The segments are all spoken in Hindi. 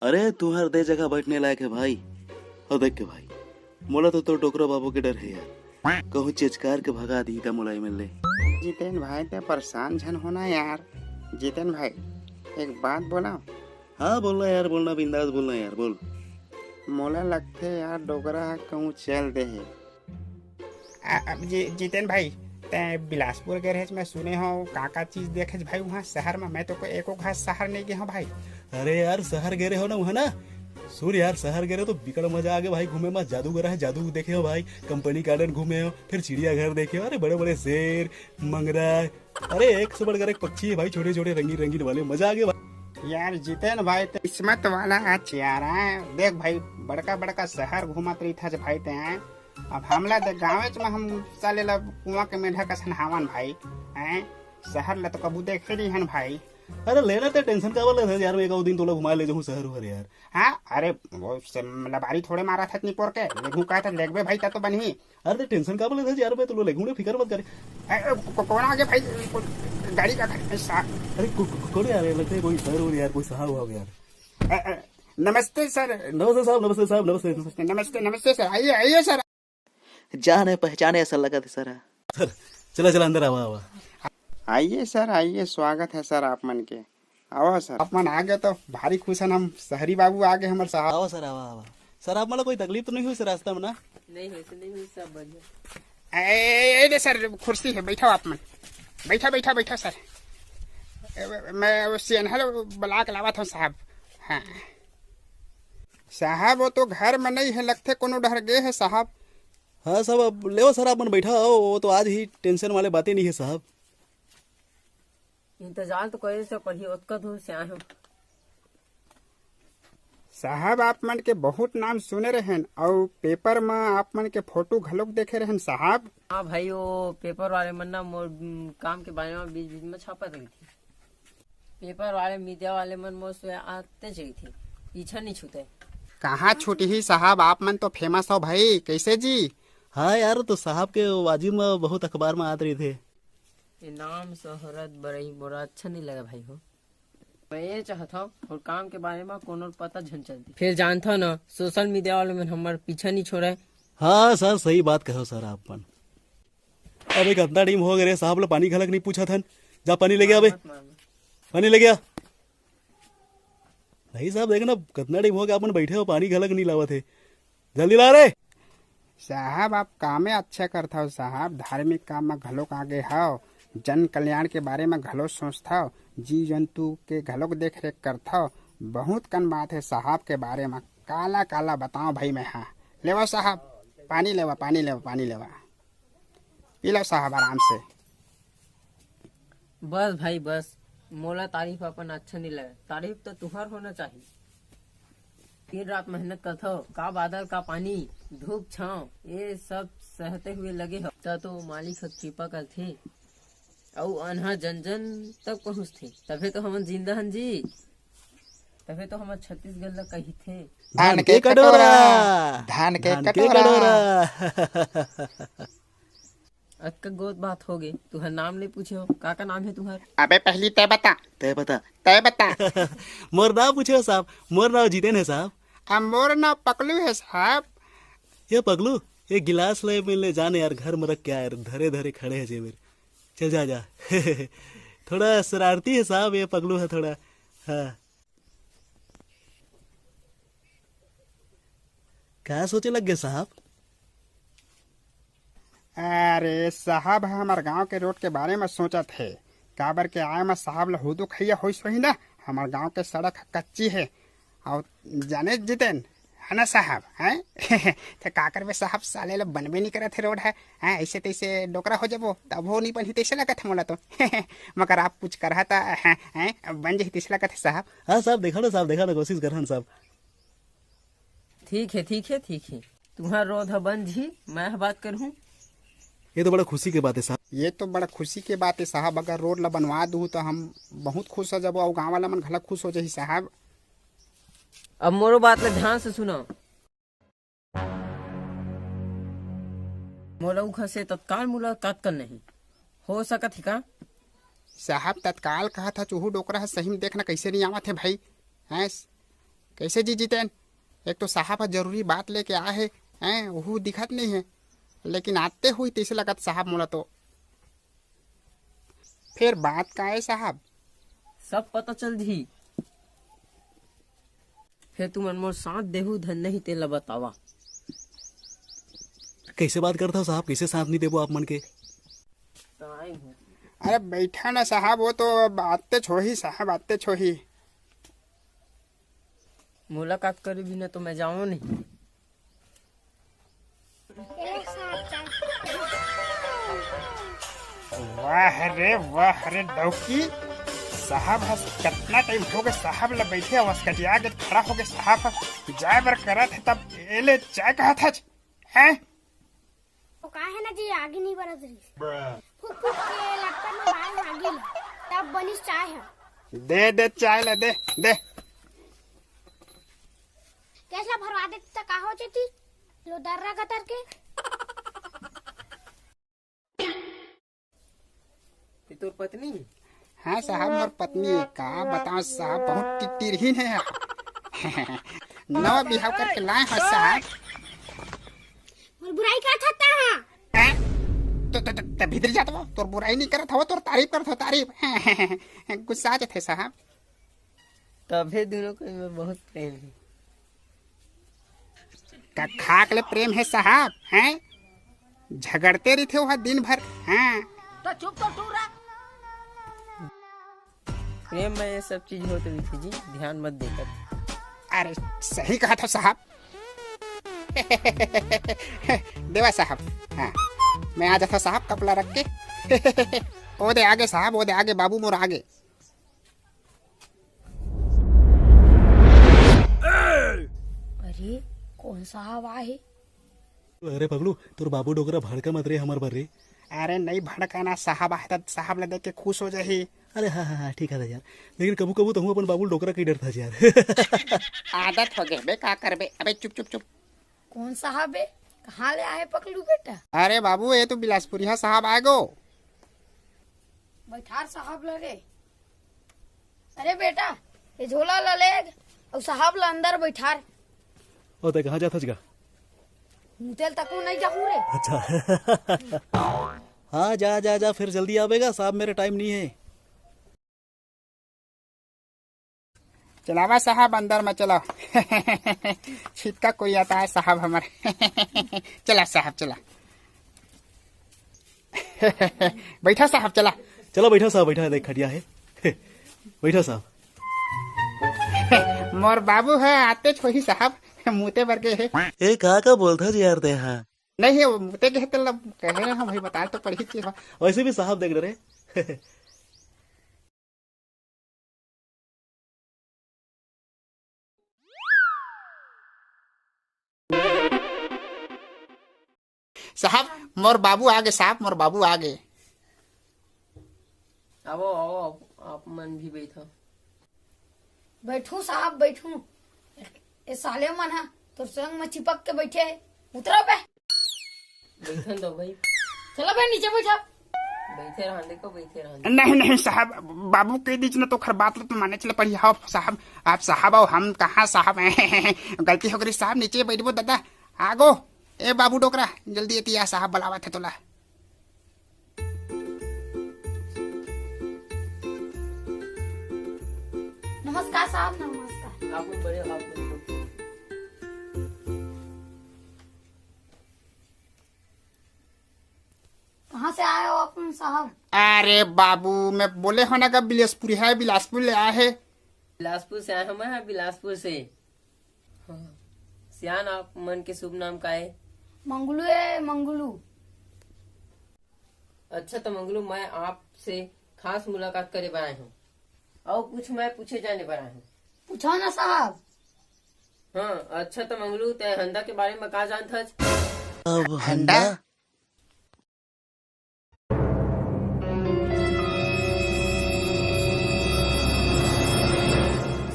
अरे तुहर दे जगह बैठने लायक है भाई। और देख के भाई, मोला तो डोकरा बाबू के डर है यार, कहूँ चेचकार के भगा दी का मोलाई मिल ले। जितेन भाई ते परेशान झन होना यार। जितेन भाई एक बात बोला। हाँ बोलना यार, बोलना बिंदास बोलना यार, बोल। मोला लगते यार डोगरा कहूँ चल दे है। जितेन भाई ते बिलासपुर गए मैं सुने हो का चीज देखे भाई वहाँ शहर में। मैं तो कोई एको घास शहर नहीं गया हूँ भाई। अरे यार शहर गए हो ना वहाँ ना, सुन यार शहर गए तो बिकट मजा आ गया भाई घूमे में। जादूगर है, जादू देखे हो भाई, कंपनी गार्डन घूमे हो, फिर चिड़ियाघर देखे हो। अरे बड़े बड़े शेर, मंगरा, अरे एक से बढ़कर एक पक्षी है भाई, छोटे छोटे रंगीन रंगीन वाले, मजा आ गया भाई। यार जितेन भाई तो किस्मत वाला आज यार है। देख भाई बड़का बड़का शहर घूमत रही था भाई ते हैं। अब हमला तो गाँव में हम साले ला कुआं के मेढा का सनहावन भाई हैं। शहर ला तो कबू देखे नहीं हन भाई। अरे लेना तो टेंशन का वाला था यार, मैं एक दिन तोला घुमा ले जाऊँ शहर उहर यार। हाँ अरे वो लबारी थोड़े मारा था इतनी पोर के लेगू कहा था लेगबे भाई तो बनी। अरे तो टेंशन का वाला था यार, मैं तो ले घूमने फिक्र मत करे। कौन आ गया भाई गाड़ी का अरे कौन यार, लगता है कोई सर हो यार, कोई साहब हुआ यार। नमस्ते सर। नमस्ते साहब, नमस्ते साहब, नमस्ते नमस्ते नमस्ते सर, आइए आइए सर। जाने पहचाने ऐसा लगा था सर। सर चला चला अंदर आवा आवा। आइए सर आइए, स्वागत है सर आप मन के। आओ सर, आप मन आ गए तो भारी खुश है हम। शहरी बाबू आ गए हमारे साहब। आवा सर, आवा आवा। सर आप मतलब कोई तकलीफ तो नहीं हुई सर रास्ता में ना? नहीं वैसे नहीं हुई, सब बढ़िया। ए सर कुर्सी है, बैठो आप मन। बैठा बैठा बैठा सर। मैं सियनहर बुला के लावा था साहब। हाँ साहब वो तो घर में नहीं है, लगते कोनो डर गए है साहब। हाँ साहब, अब ले सर आप मन बैठा हो, वो तो आज ही टेंशन वाले बातें नहीं है साहब। इंतजार तो करे से पढ़ी उतका दूर से आए हो। साहब आप मन के बहुत नाम सुने रहन और पेपर में आप मन के फोटो घलोक देखे रहन साहब। हाँ भाई वो पेपर वाले मन ना मोर काम के बारे में बीच बीच में छापा रही थी। पेपर वाले मीडिया वाले मन मोर से आते चली थी, पीछा नहीं छूते। कहाँ छूटी ही साहब, आप मन तो फेमस हो भाई। कैसे जी? हाँ यार, तो साहब के वाजिब में बहुत अखबार में आते रहे थे। ये नाम शोहरत बड़ी बुरा अच्छा नहीं लगा भाई हो। मैं ये चाहता हूँ और काम के बारे में कोनो पता झन चलती, फिर जानता ना सोशल मीडिया वाले में हमारे पीछा नहीं छोड़े। हाँ सर सही बात कहो सर आप मन। अब एक अंधा टीम हो गए साहब, लो पानी खलक नहीं पूछा था, जा पानी ले गया। अबे पानी ले गया नहीं साहब, देखना कितना टाइम हो गया अपन बैठे हो, पानी खलक नहीं लावा थे, जल्दी ला रहे। साहब आप कामे अच्छा करता हो साहब, धार्मिक काम में घलोक आगे हो, जन कल्याण के बारे में घलो सोचता हो, जीव जंतु के घलोक देख रेख करता हो। बहुत कन बात है साहब के बारे में, काला काला बताओ भाई मैं। हाँ लेवा साहब, पानी लेवा पानी लेवा पानी लेवा, पी लो साहब आराम से। बस भाई बस, मोला तारीफ अपन अच्छा नहीं लगा, तारीफ तो तुहर होना चाहिए। दिन रात मेहनत करते हो, का बादल का पानी, धूप छाँव ये सब सहते हुए लगे हो तो मालिक कृपा करथे और अनहा जन जन तक पहुँचते, तभी तो हम जिंदा हन जी, तभी तो हम छत्तीसगढ़ ला कही थे धान के कटोरा, धान के कटोरा। अक्का गोद बात हो गई। तुहर नाम नहीं पूछे हो, का नाम है तुहर? अबे पहली तय बता, तय बता, तय बता। मोर नाम पूछे साहब, मोर नाम जितेन है साहब। अब मोर नाम पकलू है साहब। ये पगलू ये गिलास ले मिलने जाने यार, घर में रख के यार धरे धरे खड़े है जेबर, चल जा जा। थोड़ा शरारती है साहब ये पगलू है थोड़ा। हाँ क्या सोचे लग गए साहब? अरे साहब हमारे गांव के रोड के बारे में सोचा थे, काबर के आए मैं साहब लहूदू खैया हो सही ना। हमारे गांव के सड़क कच्ची है और जाने जितेन है ना साहब हैं। तो काकर में साहब साले ला बनबे नहीं करे थे रोड है हैं, ऐसे तैसे डोकरा हो जाबो तब हो नहीं बनी तैसे लगा था मोला तो। मगर आप कुछ करा था हैं बन जाही तैसे लगा था साहब। हाँ साहब देखा ना साहब, देखा ना, कोशिश कर साहब। ठीक है ठीक है ठीक है, तुम्हारा रोध बन जी, मैं बात करूँ। ये तो बड़ा खुशी की बात है साहब। ये तो बड़ा खुशी की बात है साहब, अगर रोड ला बनवा दूँ तो हम बहुत खुश हो जाबो और गाँव वाला मन घलक खुश हो जाही साहब। अब मोरो बात ले ध्यान से सुनो। मोला उखा से तत्काल मुलाकात कर नहीं हो सकत है का? साहब तत्काल कहा था चूहू डोकरा है, सही में देखना कैसे नहीं आवा थे भाई हैं। कैसे जी जीतेन? एक तो साहब जरूरी बात लेके आए हैं वो दिखत नहीं है, लेकिन आते हुई तैसे लगत साहब मोला तो। फिर बात का है साहब? सब पता चल जी। फिर तुम मोर साथ देहू धन नहीं तेला बतावा। कैसे बात करता हो साहब, कैसे साथ नहीं देबो आप मन के? आई हूँ। अरे बैठा ना साहब, वो तो आते छोही साहब, आते छोही। मुलाकात करे बिना तो मैं जाऊँ नहीं। वाह रे डौकी साहब हस कितना टाइम हो गया साहब ला बैठे आवाज कटिया के खड़ा हो गए साहब जाए बर करत है तब एले चाय कहा था हैं? तो का है ना जी आगे नहीं बरस रही फुक फुक के लटकन में बाहर आगे ला, तब बनी चाय है। दे चाय ला दे दे। कैसा भरवा दे तो का हो जेती लो दर्रा कतर के। तोर पत्नी? हाँ साहब मोर पत्नी का बताओ साहब, बहुत टिटिरहीन है। नवा बिहाव करके लाए हैं साहब। और बुराई का था हैं? तो भीतर जाता हो, तोर बुराई नहीं करत हो, तोर तारीफ करत हो, तारीफ। गुस्सा आते थे साहब। तभे दोनों को में बहुत प्रेम है। का खाक ले प्रेम है साहब? हैं झगड़ते रहते हो दिन भर। हाँ तो चुप तो तू रहा। प्रेम में ये सब चीज होती हुई थी जी, ध्यान मत देकर। अरे सही कहा था साहब। देवा साहब, हाँ मैं आ जाता साहब कपड़ा रख के। ओ दे आगे साहब, ओ दे आगे, बाबू मोर आगे। अरे कौन साहब आए? अरे पगलू तोर बाबू डोकरा भड़का मत रे हमार बर रे। अरे नहीं भड़काना साहब, आए तो साहब ला देख के खुश हो जाही। अरे हाँ हाँ हाँ ठीक है यार, लेकिन कबू कबू तो हूँ अपन बाबू डोकरा कई डर था यार। आदत हो गए बे, का करबे। अबे चुप चुप चुप। कौन साहब है? कहाँ ले आए पकलू बेटा? अरे बाबू ये तो बिलासपुरिया साहब आए गो। बैठार साहब लगे। अरे बेटा ये झोला ला ले और साहब ला अंदर बैठार। और ते कहाँ जाता जगा? मुतेल तक नहीं जाऊँ रे। अच्छा। हाँ जा जा जा, फिर जल्दी आवेगा साहब, मेरे टाइम नहीं है। चलावा साहब अंदर में चलो। छिटका कोई आता है साहब हमारे। चला साहब चला। बैठा साहब चला। चलो बैठा साहब, बैठा है, देख खटिया है। बैठा साहब। मोर बाबू है आते छोही साहब, मुते बर के है। ए का बोलता जी यार ते? हाँ नहीं है वो मुते के तो कहे हम भाई बता तो पड़ी थी। वैसे भी साहब देख रहे। साहब मोर बाबू आगे, साहब मोर बाबू आगे। आओ आओ आप मन भी बैठो। बैठू साहब बैठू। ये साले मन है तो संग में चिपक के बैठे है। उतरो बे। बैठन दो भाई। चलो बे नीचे बैठा। बैठे रहने को बैठे रहने। नहीं नहीं साहब, बाबू के बीच में तो खर बात तो माने चले पड़ी। हाँ साहब, आप साहब आओ, हम कहाँ साहब हैं। गलती हो गई साहब, नीचे बैठबो दादा। आगो ए बाबू डोकरा जल्दी एतिया, साहब बुलावा थे तोला। नमस्कार साहब नमस्कार। आप बड़े आप कहाँ से आए हो अपन साहब? अरे बाबू मैं बोले हो ना का बिलासपुर है, बिलासपुर ले आए है। बिलासपुर से आए हम हैं, बिलासपुर से। हाँ। सियान आप मन के शुभ नाम का है? मंगलू है मंगलू। अच्छा तो मंगलू, मैं आपसे खास मुलाकात करे बनाए हूँ और कुछ मैं पूछे जाने बनाए हूँ। पूछो ना साहब। हाँ अच्छा तो मंगलू ते हंदा के बारे में का जानत हस? अब हंडा?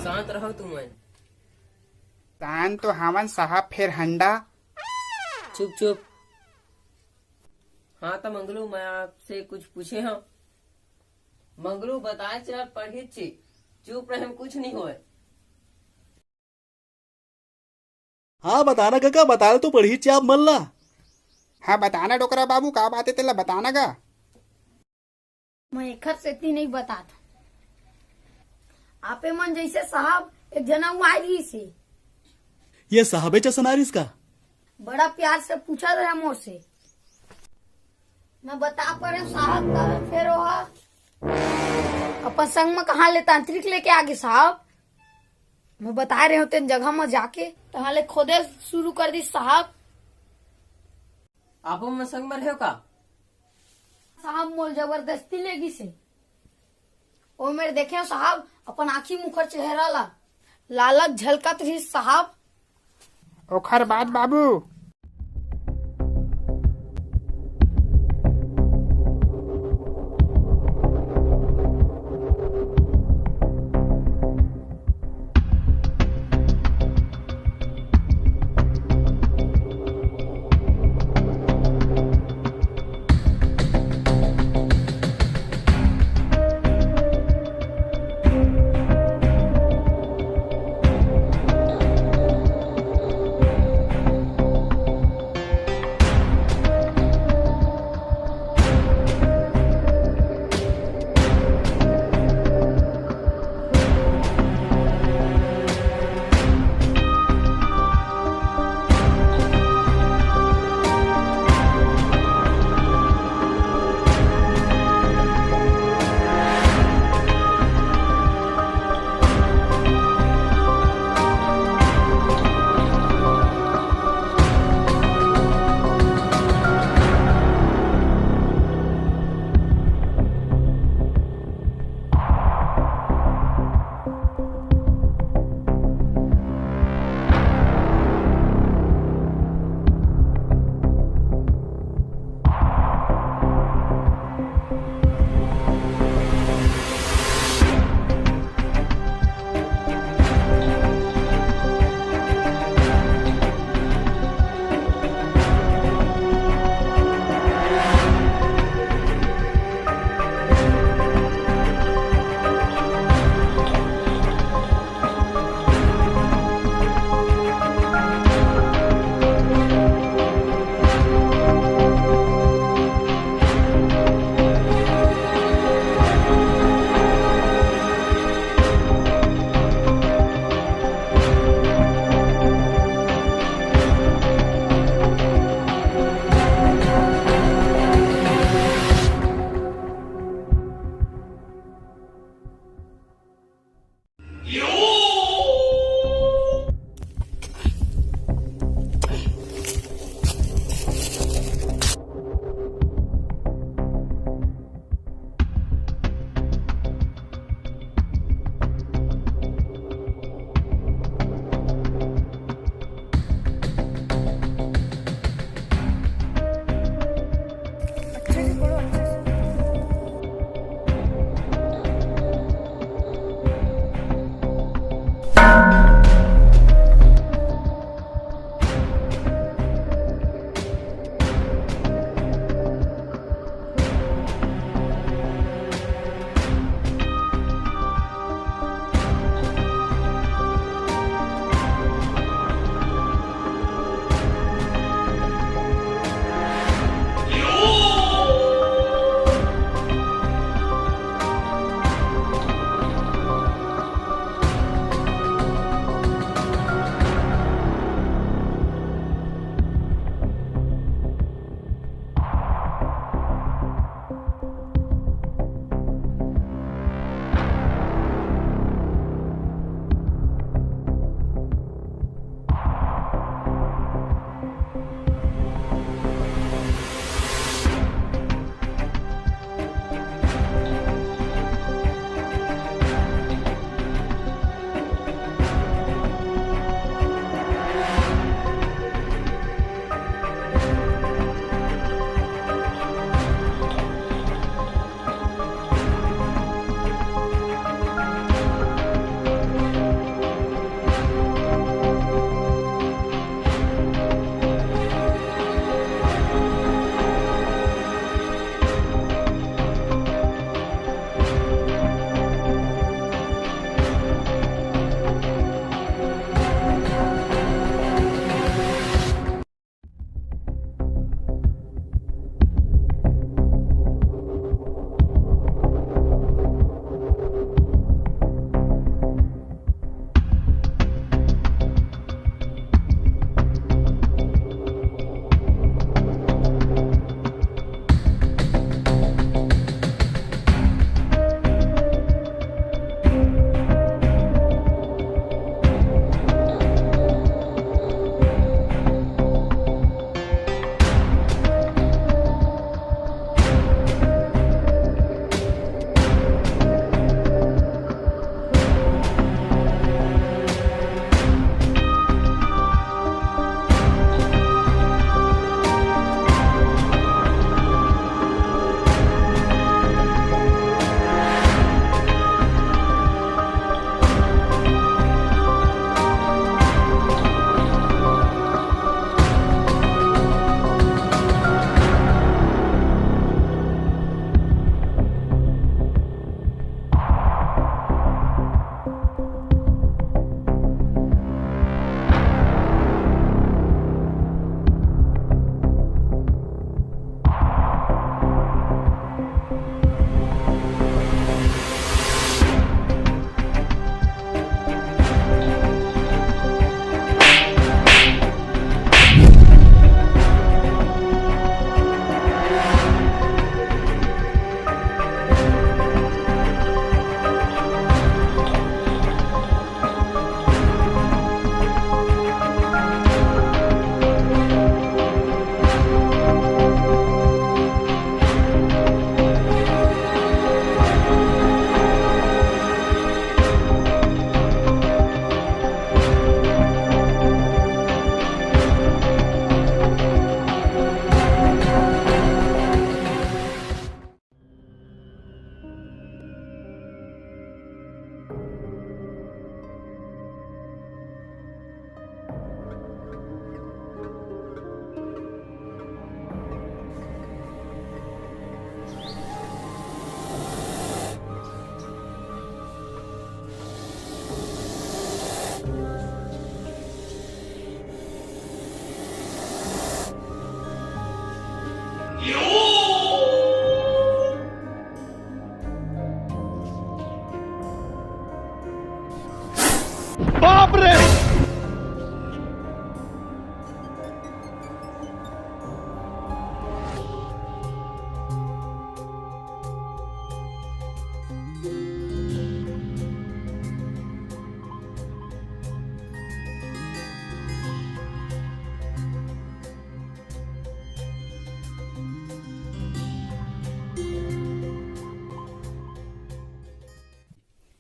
शांत रहो तुम। तान तो हमन साहब, फिर हंडा। चुप चुप। हाँ तो मंगलू मैं आपसे कुछ पूछे हूँ। मंगलू बताए चल पढ़ी छी, चुप रहे कुछ नहीं होए। हाँ बताना काका, बताना तो पढ़ी चाप मल्ला। हाँ बताना डोकरा बाबू, का बात है तेला बताना गा। मैं एखर से इतनी नहीं बताता। आपे मन जैसे साहब एक जना आई रही से ये साहबे चसनारिस का बड़ा प्यार से पूछा रहा मोर से। मैं बता पड़े साहब का फिर वह अपन संग में कहा ले तांत्रिक लेके आगे साहब। मैं बता रहे होते जगह में जाके तहाँ ले खोदे शुरू कर दी साहब। आपो में संग में रहो का? साहब मोल जबरदस्ती लेगी से ओ मेरे देखे साहब अपन आँखी मुखर चेहरा ला लालच झलकत रही साहब। ओखर बाद बाबू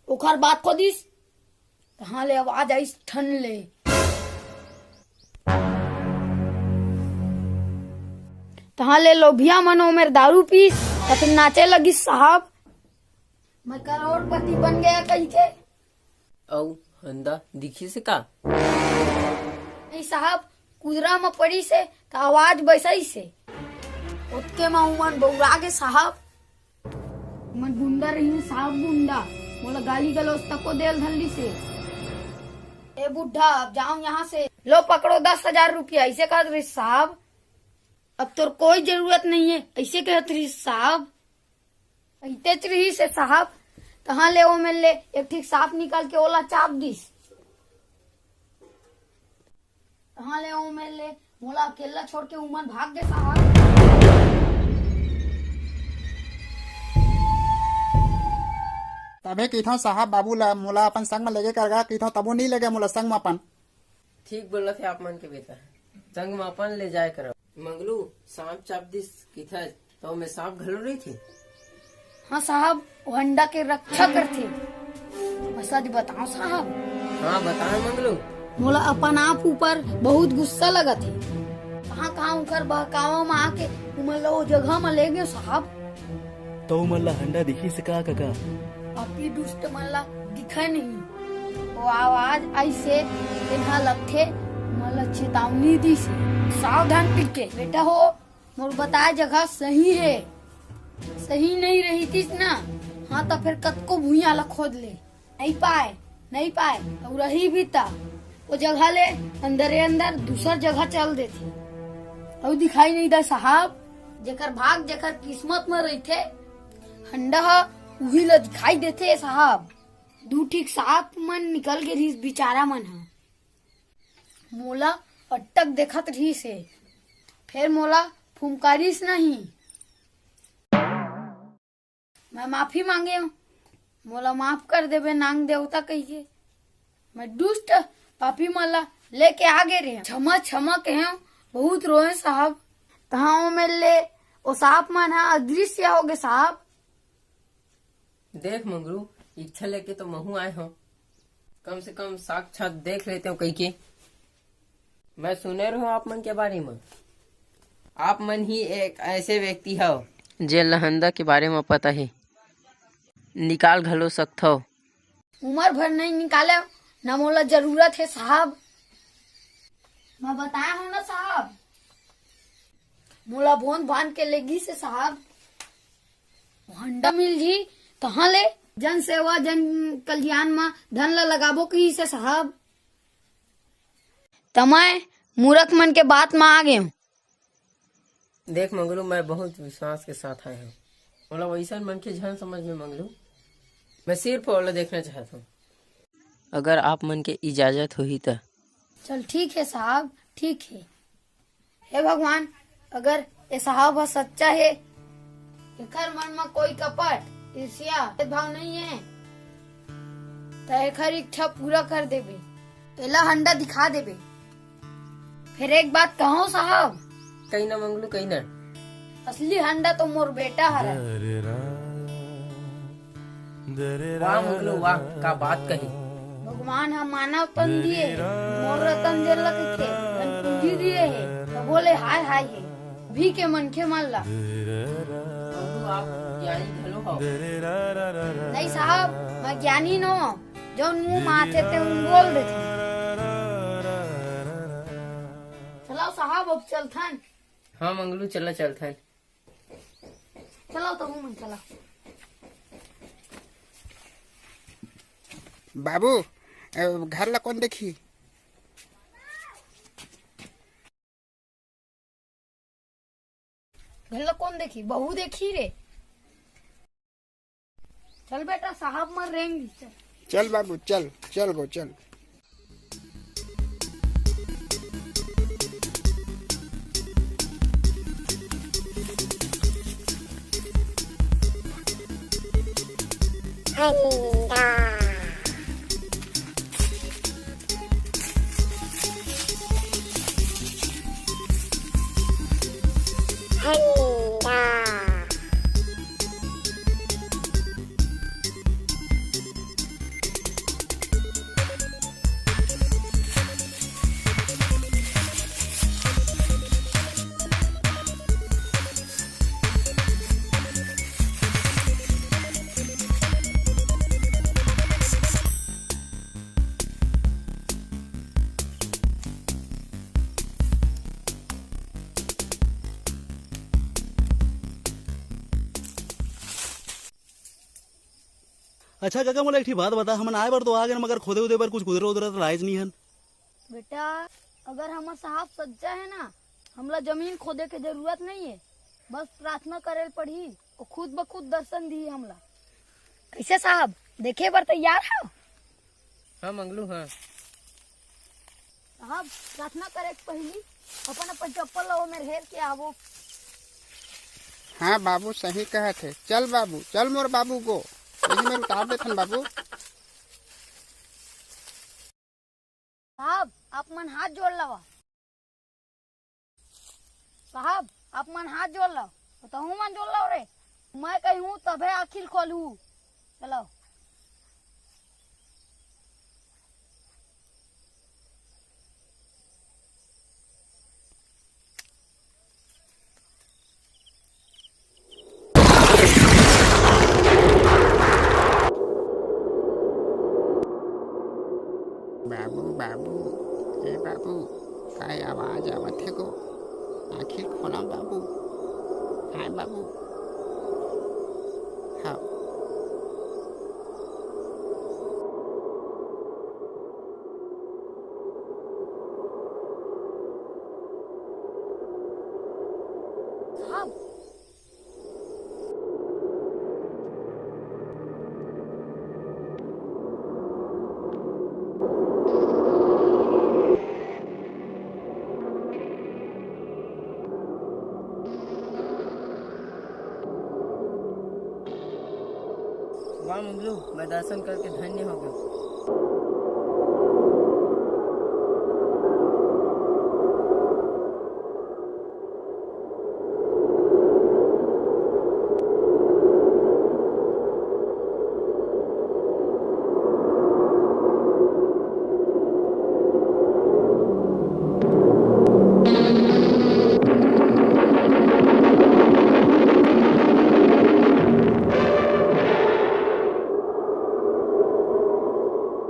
ओखर बात को दिस कहाँ ले आवाज आई ठन ले। तहाँ ले लोभिया मनो मेरे दारू पीस या फिर नाचे लगी साहब। मैं करोड़पति बन गया कहीं के। औ हंदा दिखी से का? नहीं साहब, कुदरा में पड़ी से तो आवाज बैसाई से उतके में उमन बौरा के साहब। मन गुंडा रही साहब, गुंडा मोला गाली गलौज तको देल धल्ली से। ए बुढ़ा अब जाऊं यहाँ से, लो पकड़ो 10,000 रुपया। ऐसे कहत रही साहब, अब तो कोई जरूरत नहीं है। ऐसे कहत रही साहब, ऐते रही से साहब। कहाँ ले वो मिल ले एक ठीक सांप निकाल के ओला चाप दिस। कहाँ ले वो मिल ले मोला अकेला छोड़ के उमन भाग गए साहब। तबे कथो साहब बाबू ला मोला अपन संग में लेके करगा कथो तबो नहीं लगे मोला संग में अपन। ठीक बोला थे आप मन के बेटा, संग में अपन ले जाए करो। मंगलू सांप चाप दिस किथा तो मैं सांप घलो रही थी। हाँ साहब, वो अंडा के रक्षा करते। मैं सच बताऊं साहब, हाँ बताए मंगलू। मोला अपन आप ऊपर बहुत गुस्सा लगा थे। कहाँ उकर बहकावा में आके उमला वो जगह में ले गए साहब। तो मल्ला हंडा दिखी से का काका? अपनी दुष्ट मल्ला दिखा नहीं। वो आवाज ऐसे इन्हा लगथे मला चेतावनी दी से, सावधान टिके बेटा हो। मोर बताया जगह सही है, सही नहीं रही थी ना हाँ तो फिर कत को भूया ला खोद ले। नहीं पाए और रही भी था वो जगह ले अंदर दूसर जगह चल देती और दिखाई नहीं दे साहब। जेकर भाग जेकर किस्मत में रही थे हंडा वही ला दिखाई देते साहब। दू ठीक साफ मन निकल के रही बेचारा मन हा। मोला अटक देखत रही से, फिर मोला फुमकारिस नहीं। मैं माफी मांगे हूँ, मोला माफ कर देवे नांग देवता कहिए। मैं दुष्ट पापी मला लेके आगे रहे क्षमा कहे बहुत रोए साहब। कहाँ में ले वो साहब मन हा अदृश्य हो गए साहब। देख मंगरू, इच्छा लेके तो महू आए हो, कम से कम साक्षात देख लेते हो कहीं के। मैं सुने रहो आप मन के बारे में। आप मन ही एक ऐसे व्यक्ति हो जे लहंदा के बारे में पता है, निकाल घलो सकत हो। उम्र भर नहीं निकाले न मोला जरूरत है साहब। मैं बताया हूँ ना साहब, मोला भोन बांध के लेगी से साहब। हंडा मिल जी कहाँ ले जन सेवा जन कल्याण में धन ला लगाबो कहीं से साहब। तमय मूर्ख मन के बात में आ गए हूँ। देख मंगलू, मैं बहुत विश्वास के साथ आया हूँ। मतलब वैसा मन के झन समझ में मंगलू, मैं सिर्फ ओला देखना चाहता हूँ। अगर आप मन के इजाजत हुई तो चल ठीक है साहब, ठीक है। हे भगवान, अगर ये साहब सच्चा है, एकर मन में कोई कपट ईर्ष्या भेदभाव नहीं है, तो एकर इच्छा पूरा कर देबे, एला हंडा दिखा देबे। फिर एक बात कहो साहब, कहीं ना मंगलू कहीं ना, असली हंडा तो मोर बेटा हरा। वाह मंगलू वाह, का बात कही। भगवान हम मानव तन दिए, मोर रतन दिला के पूंजी दिए है, तो बोले हाय हाय है भी के मन के मान ला। मंगलू आप ज्ञानी घलो हो। नहीं साहब, मैं ज्ञानी न हो, जो मुंह माथे ते बोल देते। चलो साहब अब चलथन। हाँ मंगलू चला चलता है। चलो तो मन चला। बाबू घर ला कौन देखी? घर ला कौन देखी? बहू देखी रे। चल बेटा साहब मर रहेंगे। चल बाबू चल गो चल। अच्छा काका मोला एक ठी बात बता, हमन आए बर तो आ गए मगर खोदे उदे बर कुछ गुजरे उधरे तो राइज नहीं हन। बेटा अगर हमार साहब सच्चा है ना, हमला जमीन खोदे के जरूरत नहीं है, बस प्रार्थना करे पड़ी और खुद ब खुद दर्शन दी हमला। कैसे साहब देखे बर तैयार है? हाँ मंगलू हाँ। साहब प्रार्थना करे के पहली अपन अपन चप्पल लो मेरे हेर के आवो। हाँ बाबू सही कहे थे। चल बाबू चल मोर बाबू को यही में उतार देथन बाबू। साहब आप मन हाथ जोड़ लवा। साहब आप मन हाथ जोड़ लो तो हूँ मन जोड़ लो रे। मैं कहूँ तबे आखिर खोलू। चलो बाबू बाबू ए बाबू काय आवाज आवत है को? आखिर खोला बाबू। हाँ बाबू हाँ। साहब वाह मंगलू, मैं दर्शन करके धन्य हो गया।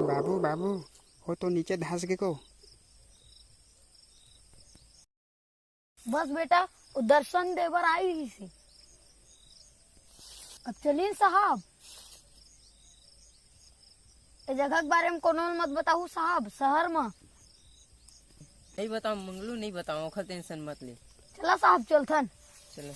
बाबू बाबू हो तो नीचे धंस के को। बस बेटा वो दर्शन देवर आई ही सी। अब चलिए साहब। ए जगह के बारे में कोनो मत बताऊ साहब, शहर में नहीं बताओ मंगलू, नहीं बताओ, ओखर टेंशन मत ले। चला साहब चलथन। चलो।